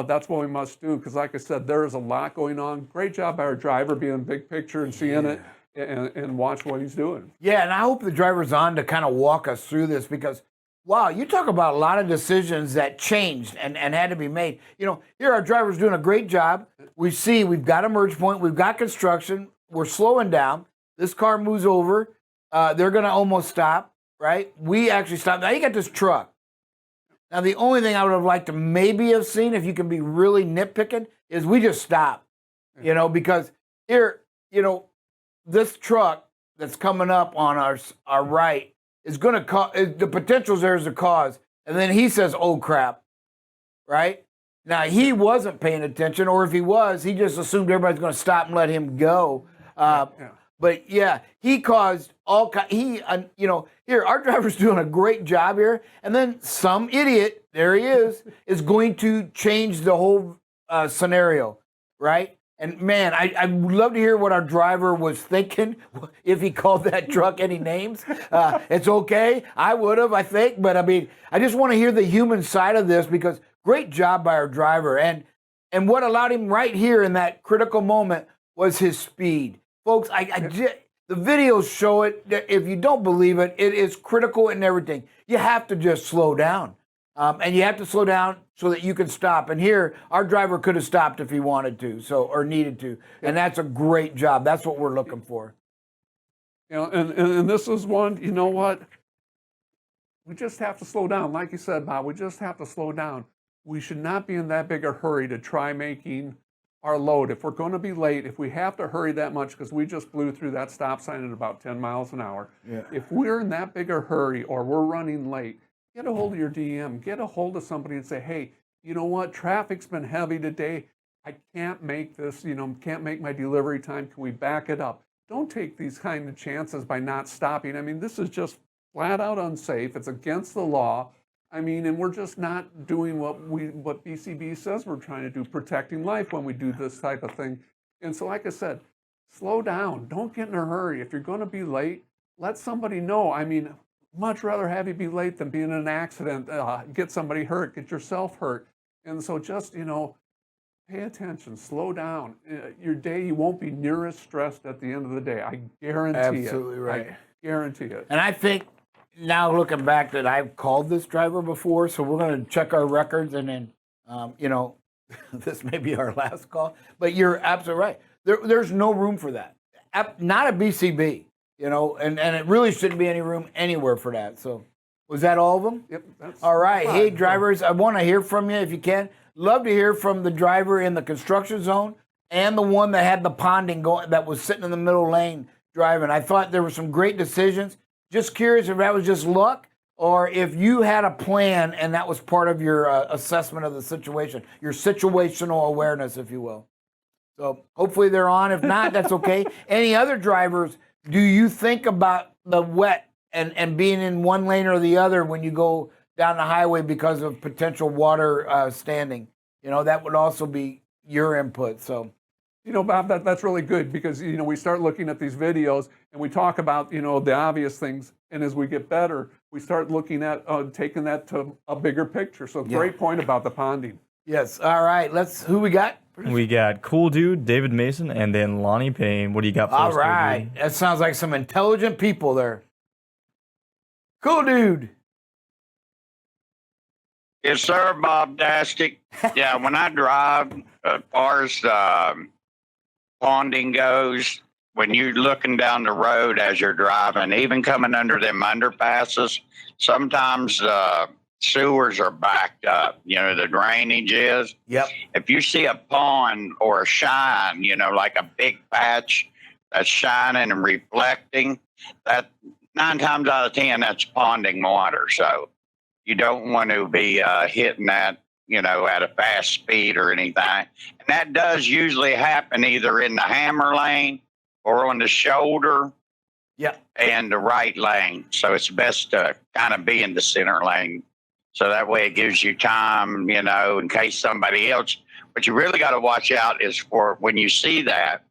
that's what we must do. Because like I said, there is a lot going on. Great job by our driver being big picture and seeing it and watch what he's doing. Yeah, and I hope the driver's on to kind of walk us through this because, wow, you talk about a lot of decisions that changed and had to be made. Here our driver's doing a great job. We've got a merge point. We've got construction. We're slowing down. This car moves over. They're going to almost stop. Right? We actually stopped. Now you got this truck. Now the only thing I would have liked to maybe have seen, if you can be really nitpicking, is we just stop. Because here, this truck that's coming up on our right is going to cause, the potential's there as a cause. And then he says, oh crap. Right? Now he wasn't paying attention, or if he was, he just assumed everybody's going to stop and let him go. But yeah, he caused here, our driver's doing a great job here. And then some idiot, there he is going to change the whole scenario, right? And man, I would love to hear what our driver was thinking if he called that truck any names. It's okay. I would have, I think. But I mean, I just want to hear the human side of this because great job by our driver. And what allowed him right here in that critical moment was his speed. Folks, the videos show it. If you don't believe it, it is critical in everything. You have to just slow down. And you have to slow down so that you can stop. And here, our driver could have stopped if he wanted to, or needed to. And that's a great job. That's what we're looking for. And this is one, you know what? We just have to slow down. Like you said, Bob, we just have to slow down. We should not be in that big a hurry to try making our load. If we're going to be late, if we have to hurry that much because we just blew through that stop sign at about 10 miles an hour, if we're in that big a hurry or we're running late, get a hold of your DM, get a hold of somebody and say, hey, you know what, traffic's been heavy today. I can't make this, can't make my delivery time. Can we back it up? Don't take these kind of chances by not stopping. I mean, this is just flat out unsafe. It's against the law. I mean, and we're just not doing what BCB says we're trying to do, protecting life when we do this type of thing. And so, like I said, slow down. Don't get in a hurry. If you're going to be late, let somebody know. I mean, much rather have you be late than be in an accident, get somebody hurt, get yourself hurt. And so just, pay attention, slow down. Your day, you won't be near as stressed at the end of the day. I guarantee it. Absolutely right. I guarantee it. And I think now looking back that I've called this driver before, so we're going to check our records and then, this may be our last call. But you're absolutely right. There's no room for that. Not a BCB, and it really shouldn't be any room anywhere for that. So was that all of them? Yep. That's all right. fine. Hey, drivers, I want to hear from you if you can. Love to hear from the driver in the construction zone and the one that had the ponding going, that was sitting in the middle lane driving. I thought there were some great decisions. Just curious if that was just luck or if you had a plan and that was part of your assessment of the situation, your situational awareness, if you will. So hopefully they're on. If not, that's okay. Any other drivers, do you think about the wet and being in one lane or the other when you go down the highway because of potential water standing? That would also be your input. So, Bob, that's really good because, we start looking at these videos and we talk about, the obvious things. And as we get better, we start looking at taking that to a bigger picture. So great point about the ponding. Yes. All right. Who we got? We got Cool Dude, David Mason, and then Lonnie Payne. What do you got for All us, Cool right. Dude? That sounds like some intelligent people there. Cool Dude. Yes, sir, Bob Dastic. Yeah, when I drive, as far as ponding goes, when you're looking down the road as you're driving, even coming under them underpasses, sometimes sewers are backed up. The drainage is. Yep. If you see a pond or a shine, like a big patch that's shining and reflecting, that 9 times out of 10, that's ponding water. So you don't want to be hitting that, at a fast speed or anything. And that does usually happen either in the hammer lane or on the shoulder and the right lane. So it's best to kind of be in the center lane. So that way it gives you time, in case somebody else. What you really got to watch out is for when you see that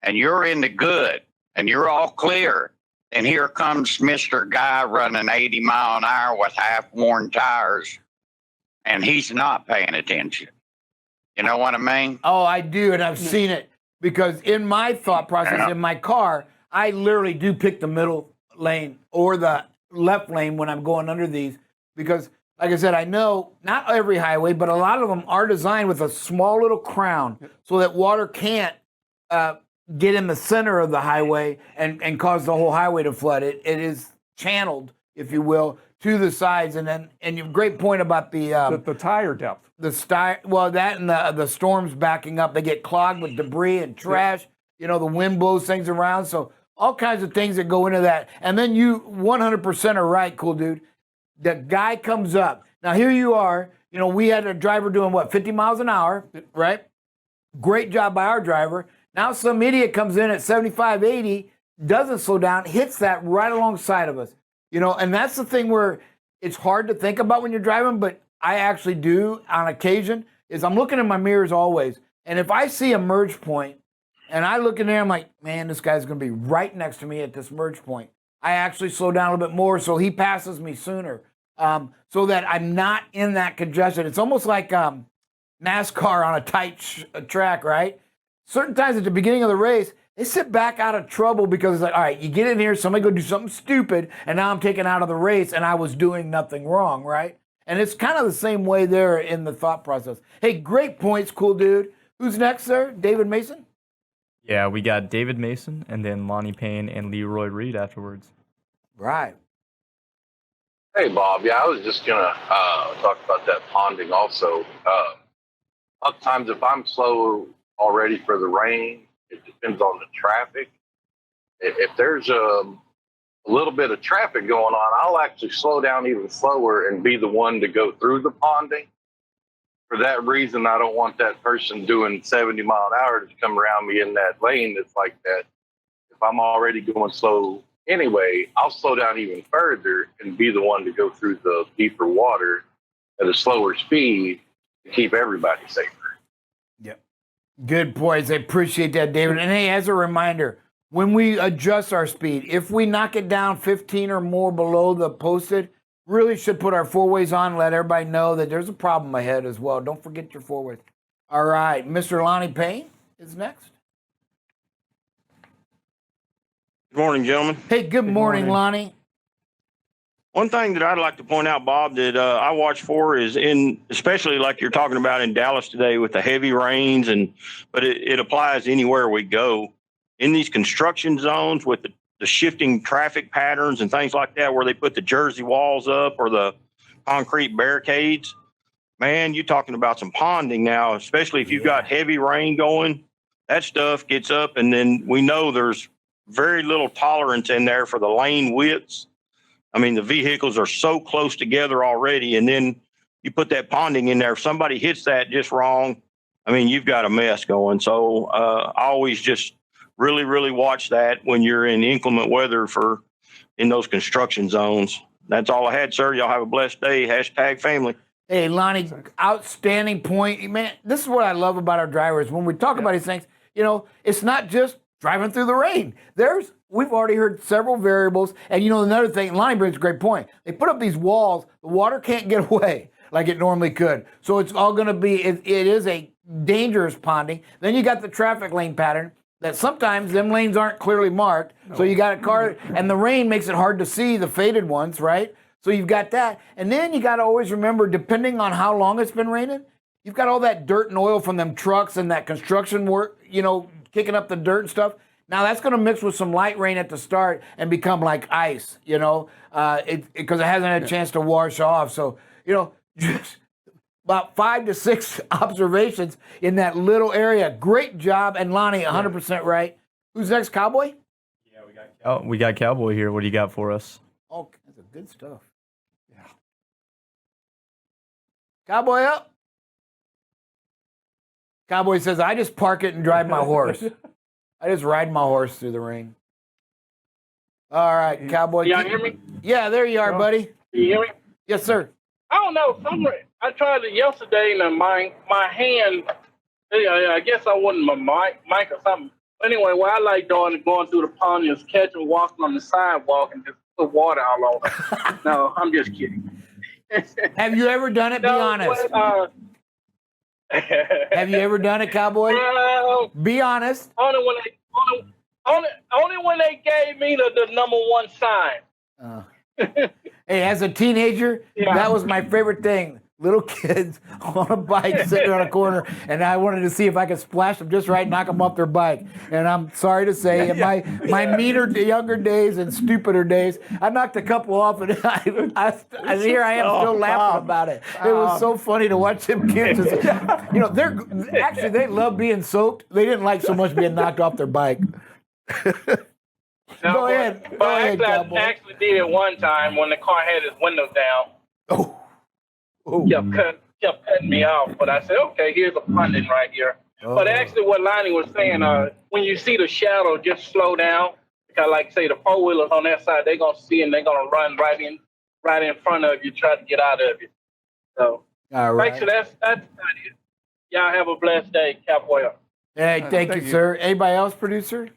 and you're in the good and you're all clear. And here comes Mr. Guy running 80 mile an hour with half-worn tires, and he's not paying attention. You know what I mean? Oh, I do, and I've seen it. Because in my thought process, in my car, I literally do pick the middle lane or the left lane when I'm going under these. Because, like I said, I know not every highway, but a lot of them are designed with a small little crown so that water can't get in the center of the highway and cause the whole highway to flood. It is channeled, if you will, to the sides. And you have a great point about the tire depth. That and the storms backing up. They get clogged with debris and trash. The wind blows things around. So all kinds of things that go into that. And then you 100% are right, Cool Dude. The guy comes up. Now, here you are. We had a driver doing, 50 miles an hour, right? Great job by our driver. Now some idiot comes in at 75, 80, doesn't slow down, hits that right alongside of us. And that's the thing where it's hard to think about when you're driving, but I actually do on occasion, is I'm looking in my mirrors always. And if I see a merge point and I look in there, I'm like, man, this guy's going to be right next to me at this merge point. I actually slow down a little bit more so he passes me sooner so that I'm not in that congestion. It's almost like NASCAR on a tight track, right? Certain times at the beginning of the race, they sit back out of trouble because it's like, all right, you get in here, somebody go do something stupid, and now I'm taken out of the race, and I was doing nothing wrong, right? And it's kind of the same way there in the thought process. Hey, great points, Cool Dude. Who's next, sir? David Mason? Yeah, we got David Mason and then Lonnie Payne and Leroy Reed afterwards. Right. Hey, Bob. Yeah, I was just going to talk about that ponding also. A lot of times if I'm slow already for the rain, it depends on the traffic. If there's a little bit of traffic going on, I'll actually slow down even slower and be the one to go through the ponding. For that reason, I don't want that person doing 70 mile an hour to come around me in that lane that's like that. If I'm already going slow anyway, I'll slow down even further and be the one to go through the deeper water at a slower speed to keep everybody safer. Yep. Good points. I appreciate that, David. And hey, as a reminder, when we adjust our speed, if we knock it down 15 or more below the posted, really should put our four-ways on, let everybody know that there's a problem ahead as well. Don't forget your four-ways. All right, Mr. Lonnie Payne is next. Good morning, gentlemen. Hey, good morning, Lonnie. One thing that I'd like to point out, Bob, that I watch for is especially like you're talking about in Dallas today with the heavy rains, but it applies anywhere we go. In these construction zones with the shifting traffic patterns and things like that, where they put the Jersey walls up or the concrete barricades, man, you're talking about some ponding now, especially if you've got heavy rain going. That stuff gets up, and then we know there's very little tolerance in there for the lane widths. I mean, the vehicles are so close together already, and then you put that ponding in there. If somebody hits that just wrong, I mean, you've got a mess going. So I always just really, really watch that when you're in inclement weather in those construction zones. That's all I had, sir. Y'all have a blessed day. # family. Hey, Lonnie, outstanding point. Man, this is what I love about our drivers. When we talk about these things, it's not just driving through the rain. We've already heard several variables. And another thing, Lonnie brings a great point. They put up these walls, the water can't get away like it normally could. So it's all going to be, it is a dangerous ponding. Then you got the traffic lane pattern that sometimes them lanes aren't clearly marked. No. So you got a car, and the rain makes it hard to see the faded ones, right? So you've got that. And then you got to always remember, depending on how long it's been raining, you've got all that dirt and oil from them trucks and that construction work, kicking up the dirt and stuff. Now that's going to mix with some light rain at the start and become like ice, because it hasn't had a chance to wash off. So, just about 5 to 6 observations in that little area. Great job. And Lonnie, 100% right. Who's next, Cowboy? Yeah, we got Cowboy here. What do you got for us? Oh, that's good stuff. Yeah. Cowboy up. Cowboy says, I just park it and drive my horse. I just ride my horse through the rain. All right, Cowboy. Y'all hear me? Yeah, there you are, buddy. Can you hear me? Yes, sir. I don't know. I tried it yesterday, and my hand, I guess I wasn't my mic or something. Anyway, what I like doing is going through the pond is catching, walking on the sidewalk, and just put water all over. No, I'm just kidding. Have you ever done it? Be honest. Have you ever done it, Cowboy? Be honest. Only when they gave me the number one sign. Hey, as a teenager, that was my favorite thing. Little kids on a bike sitting on a corner, and I wanted to see if I could splash them just right, knock them off their bike. And I'm sorry to say, in my meaner, younger days and stupider days, I knocked a couple off, and here I am still laughing about it. It was so funny to watch them kids. They love being soaked. They didn't like so much being knocked off their bike. Go ahead, I Cowboy. actually did it one time when the car had its windows down. Oh. Kept cutting me off, but I said, okay, here's a pundit right here. Oh. But actually what Lonnie was saying, when you see the shadow, just slow down. Because like say the four-wheelers on that side, they're going to see and they're going to run right in front of you, try to get out of you. So all right. So that's it. Y'all have a blessed day. Cowboy. Hey, thank you, sir. Anybody else, producer?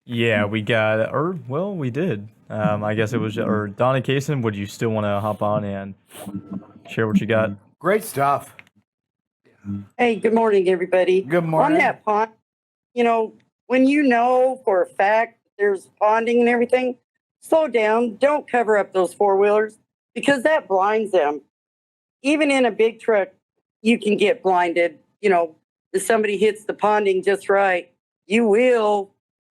Yeah, we got, we did. I guess it was, Donnie Kaysen, would you still want to hop on and share what you got? Great stuff. Hey, good morning, everybody. Good morning. On that pond, when you know for a fact there's ponding and everything, slow down. Don't cover up those four-wheelers because that blinds them. Even in a big truck, you can get blinded. If somebody hits the ponding just right, you will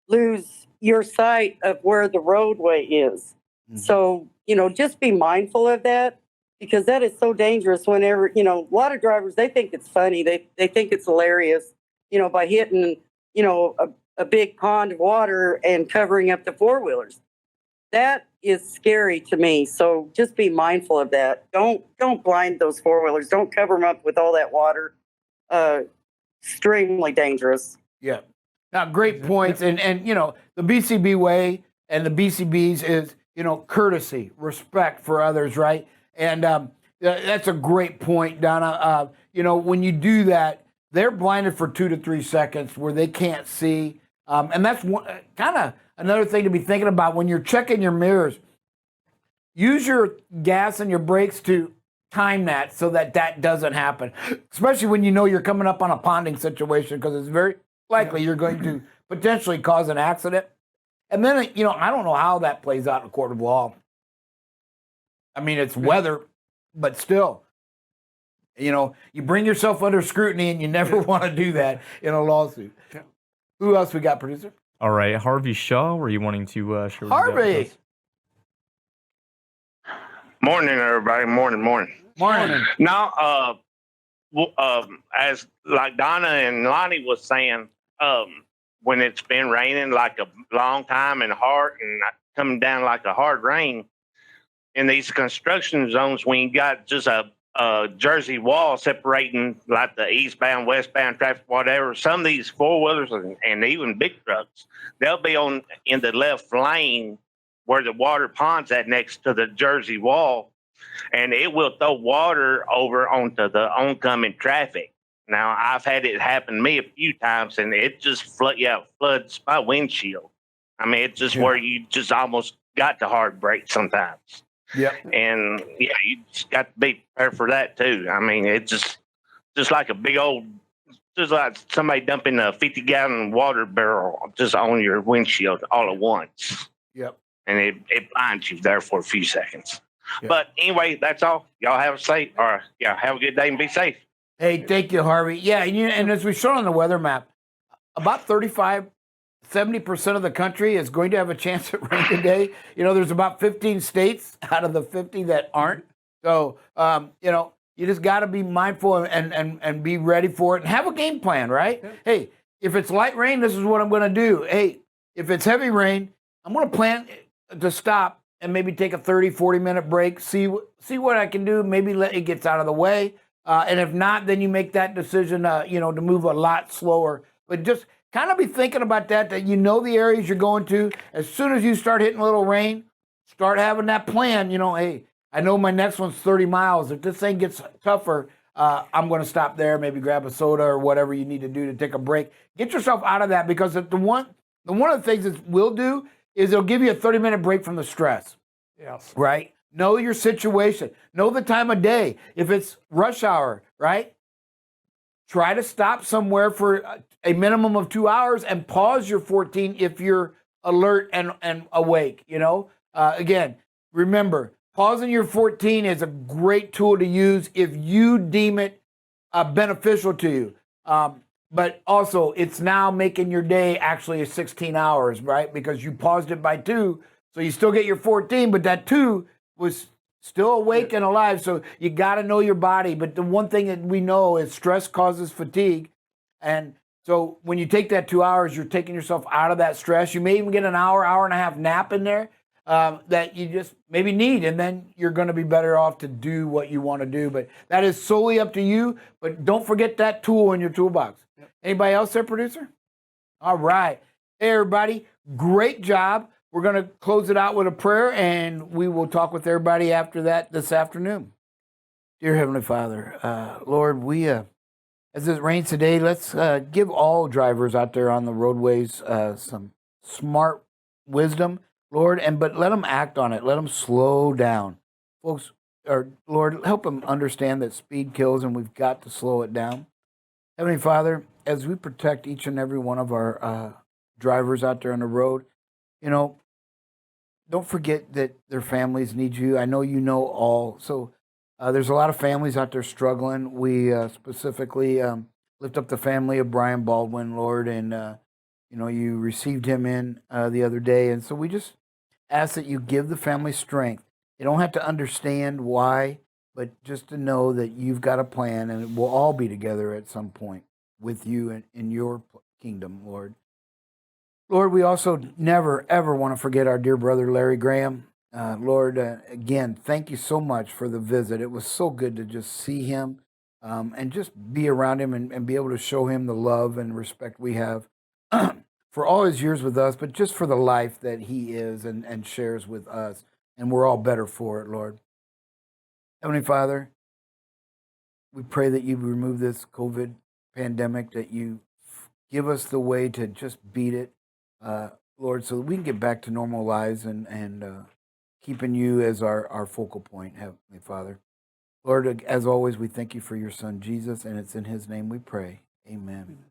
lose your sight of where the roadway is. Mm-hmm. So, just be mindful of that because that is so dangerous whenever, a lot of drivers, they think it's funny. They think it's hilarious, by hitting, a big pond of water and covering up the four-wheelers. That is scary to me. So just be mindful of that. Don't blind those four-wheelers. Don't cover them up with all that water. Extremely dangerous. Yeah. Now, great points. And the BCB way, and the BCBs is, courtesy, respect for others, right? And that's a great point, Donna. When you do that, they're blinded for 2 to 3 seconds where they can't see. And that's kind of another thing to be thinking about when you're checking your mirrors. Use your gas and your brakes to time that so that doesn't happen, especially when you're coming up on a ponding situation, because it's very likely you're going to potentially cause an accident. And then, I don't know how that plays out in a court of law. I mean, it's weather, but still, you bring yourself under scrutiny, and you never want to do that in a lawsuit. Who else we got, producer? All right, Harvey Shaw, were you wanting to share? Harvey! Morning, everybody. Morning. Now, as like Donna and Lonnie was saying, when it's been raining like a long time and hard and coming down like a hard rain in these construction zones, when you got just a Jersey wall separating like the eastbound, westbound traffic, whatever, some of these four-wheelers and even big trucks, they'll be in the left lane where the water pond's at next to the Jersey wall, and it will throw water over onto the oncoming traffic. Now, I've had it happen to me a few times, and it just floods my windshield. I mean, it's just where you just almost got to hard brake sometimes. Yep. And, you just got to be prepared for that, too. I mean, it's just like a big old, just like somebody dumping a 50-gallon water barrel just on your windshield all at once. Yep. And it blinds you there for a few seconds. Yep. But anyway, that's all. Y'all have a good day and be safe. Hey, thank you, Harvey. Yeah, and as we showed on the weather map, about 70% of the country is going to have a chance at rain today. There's about 15 states out of the 50 that aren't. So, you just got to be mindful and be ready for it and have a game plan, right? Yeah. Hey, if it's light rain, this is what I'm going to do. Hey, if it's heavy rain, I'm going to plan to stop and maybe take a 30, 40-minute break, see what I can do, maybe let it get out of the way. And if not, then you make that decision, to move a lot slower. But just kind of be thinking about that the areas you're going to. As soon as you start hitting a little rain, start having that plan. Hey, I know my next one's 30 miles. If this thing gets tougher, I'm going to stop there, maybe grab a soda or whatever you need to do to take a break. Get yourself out of that, because one of the things it will do is it'll give you a 30-minute break from the stress. Yes. Right? Know your situation. Know the time of day. If it's rush hour, right? Try to stop somewhere for a minimum of 2 hours and pause your 14 if you're alert and awake, Again, remember, pausing your 14 is a great tool to use if you deem it beneficial to you. But also, it's now making your day actually 16 hours, right? Because you paused it by 2, so you still get your 14, but that 2 was still awake and alive. So you got to know your body. But the one thing that we know is stress causes fatigue. And so when you take that 2 hours, you're taking yourself out of that stress. You may even get an hour and a half nap in there that you just maybe need. And then you're going to be better off to do what you want to do. But that is solely up to you. But don't forget that tool in your toolbox. Yep. Anybody else there, producer? All right. Hey, everybody. Great job. We're going to close it out with a prayer, and we will talk with everybody after that this afternoon. Dear Heavenly Father, Lord, we, as it rains today, let's give all drivers out there on the roadways some smart wisdom, Lord, but let them act on it. Let them slow down. Folks, Lord, help them understand that speed kills, and we've got to slow it down. Heavenly Father, as we protect each and every one of our drivers out there on the road, don't forget that their families need you. I know you know all. So there's a lot of families out there struggling. We specifically lift up the family of Brian Baldwin, Lord, and, you received him in the other day. And so we just ask that you give the family strength. You don't have to understand why, but just to know that you've got a plan, and we'll all be together at some point with you in your kingdom, Lord. Lord, we also never, ever want to forget our dear brother, Larry Graham. Lord, again, thank you so much for the visit. It was so good to just see him and just be around him and be able to show him the love and respect we have for all his years with us, but just for the life that he is and shares with us. And we're all better for it, Lord. Heavenly Father, we pray that you remove this COVID pandemic, that you give us the way to just beat it, Lord, so that we can get back to normal lives and keeping you as our focal point, Heavenly Father. Lord, as always, we thank you for your son, Jesus, and it's in his name we pray. Amen.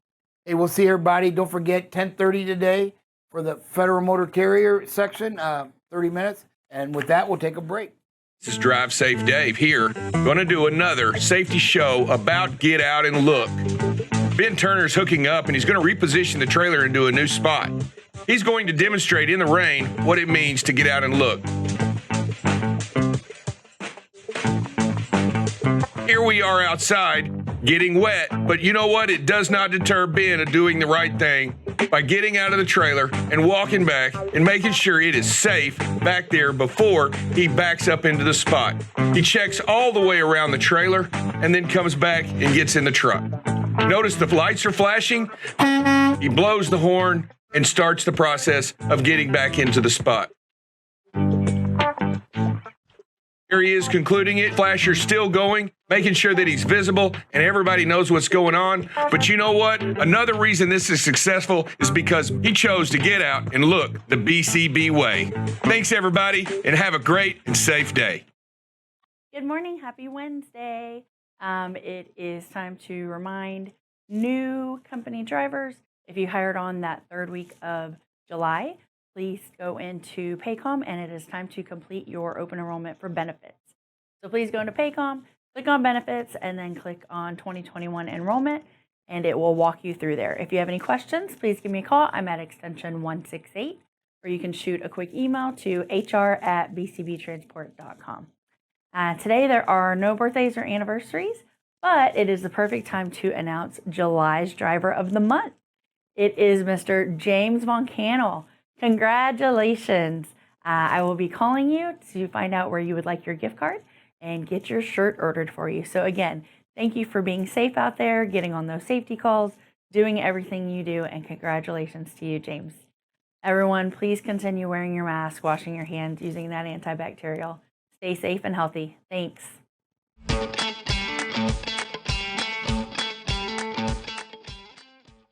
Hey, we'll see everybody. Don't forget, 10:30 today for the Federal Motor Carrier section, 30 minutes. And with that, we'll take a break. This is Drive Safe Dave here. Going to do another safety show about Get Out and Look. Ben Turner's hooking up, and he's going to reposition the trailer into a new spot. He's going to demonstrate in the rain what it means to get out and look. Here we are outside, getting wet, but you know what? It does not deter Ben of doing the right thing by getting out of the trailer and walking back and making sure it is safe back there before he backs up into the spot. He checks all the way around the trailer and then comes back and gets in the truck. Notice the lights are flashing. He blows the horn and starts the process of getting back into the spot. Here he is concluding it. Flasher's still going, making sure that he's visible and everybody knows what's going on. But you know what? Another reason this is successful is because he chose to get out and look the BCB way. Thanks, everybody, and have a great and safe day. Good morning. Happy Wednesday. It is time to remind new company drivers, if you hired on that third week of July, please go into Paycom, and it is time to complete your open enrollment for benefits. So please go into Paycom, click on benefits, and then click on 2021 enrollment, and it will walk you through there. If you have any questions, please give me a call. I'm at extension 168, or you can shoot a quick email to hr@bcbtransport.com. Today there are no birthdays or anniversaries, but it is the perfect time to announce July's driver of the month. It is Mr. James Von Cannell. Congratulations. I will be calling you to find out where you would like your gift card and get your shirt ordered for you. So again, thank you for being safe out there, getting on those safety calls, doing everything you do, and congratulations to you, James. Everyone, please continue wearing your mask, washing your hands, using that antibacterial. Stay safe and healthy. Thanks.